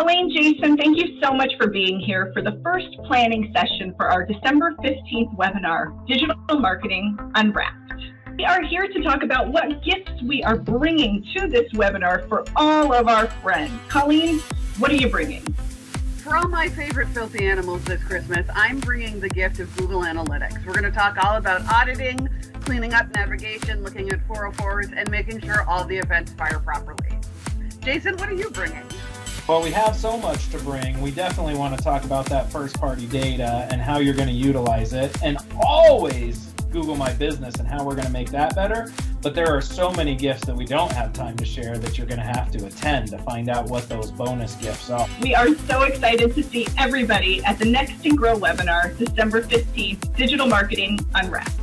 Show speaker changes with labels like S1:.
S1: Colleen, Jason, thank you so much for being here for the first planning session for our December 15th webinar, Digital Marketing Unwrapped. We are here to talk about what gifts we are bringing to this webinar for all of our friends. Colleen, what are you bringing?
S2: For all my favorite filthy animals this Christmas, I'm bringing the gift of Google Analytics. We're going to talk all about auditing, cleaning up navigation, looking at 404s, and making sure all the events fire properly. Jason, what are you bringing?
S3: Well, we have so much to bring. We definitely want to talk about that first-party data and how you're going to utilize it, and always Google My Business and how we're going to make that better. But there are so many gifts that we don't have time to share that you're going to have to attend to find out what those bonus gifts are.
S1: We are so excited to see everybody at the next Sincro webinar, December 15th, Digital Marketing Unwrapped.